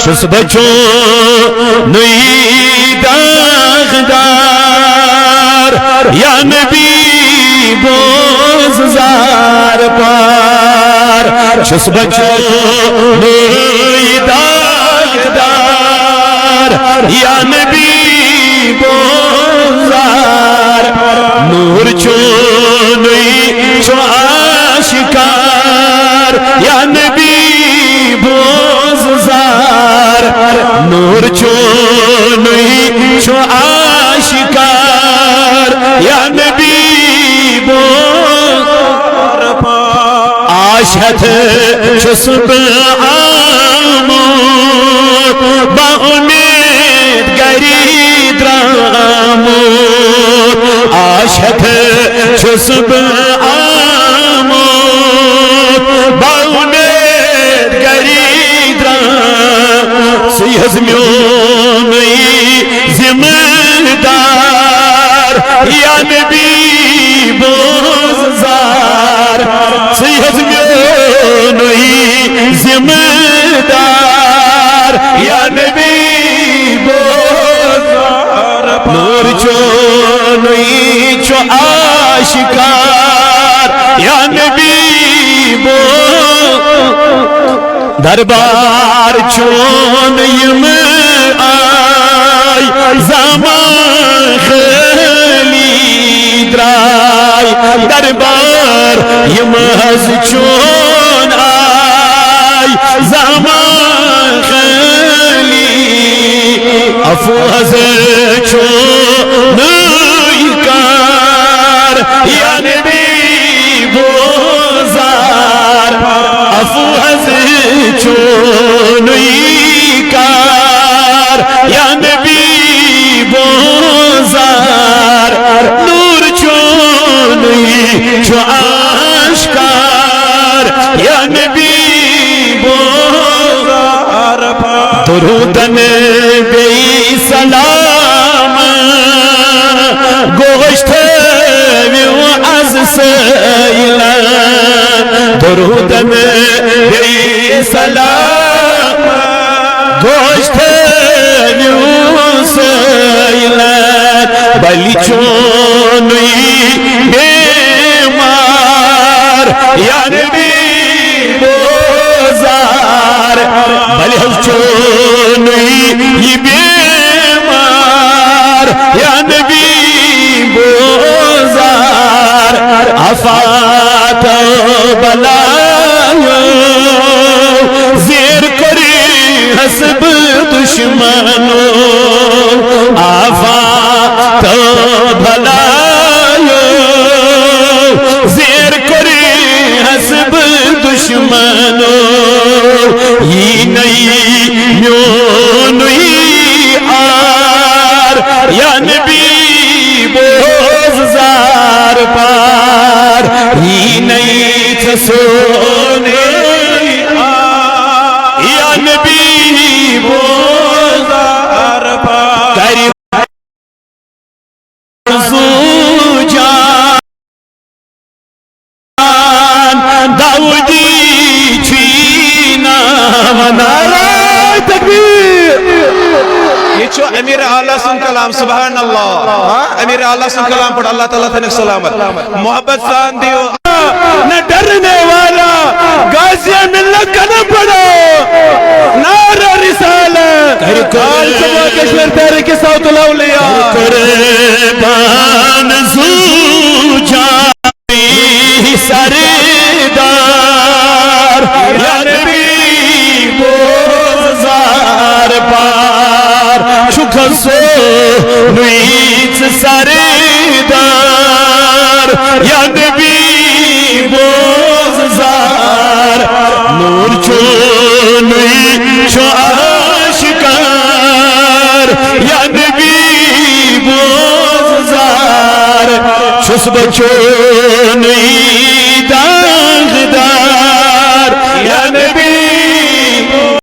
چھس بچوں نئی داغدار یا نبی بوززار پار چھس بچوں نئی داغدار یا نبی بوززار نور چونی چو آشکار یا نبی بوززار نور چونی چو آشکار یا نبی بوززار آشت چسب آمود با امید گرید رامود آشت چسب آمود با امید گرید رامود سی ہزمیونی زمدار یا نبی بوززار سی ہزمیونی زمدار یا نبی بوززار نور چونی چو آشکار یا نبی بوززار دربار چون یم آئی زمان خلی درائی دربار یم از چون آئی زمان خلی افو از چون کار یا نبی بوززار افو از چونی کار یا نبی بوززار نور چونی چو آشکار یا نبی بوززار درودن بی سلام گوشت ویو از سیلان درودن بی سلام گوشت ویو سیلان بلی چونی بیمار یا نبی بوززار بلی چونی بیمار یا نبی بوززار آفات بلایو زیر کری حسب دشمنو آفات بلایو زیر کری حسب دشمنو یہ نئی میونی آر یا نبی بوززار پار یہ نئی تسونے آر یا نبی بوززار پار کری زوجان داودی چینا ونارا تکبیر یہ چھو امیر اعلیٰ سن کلام سبحان اللہ امیر اعلیٰ سن کلام پڑھ اللہ تعالیٰ تنک سلامت محبت سان دیو نہ ڈرنے والا غازی ملت کا نہ پڑھو نعرہ رسالت آل سبا کشمیر تحریک صوت الاولیاء قربان زوجانی سردار یا نبی بوززار پار شکر سو نیچ سردار یا نبی بوززار نور چونی چو آشکار یا نبی بوززار چھس بچونی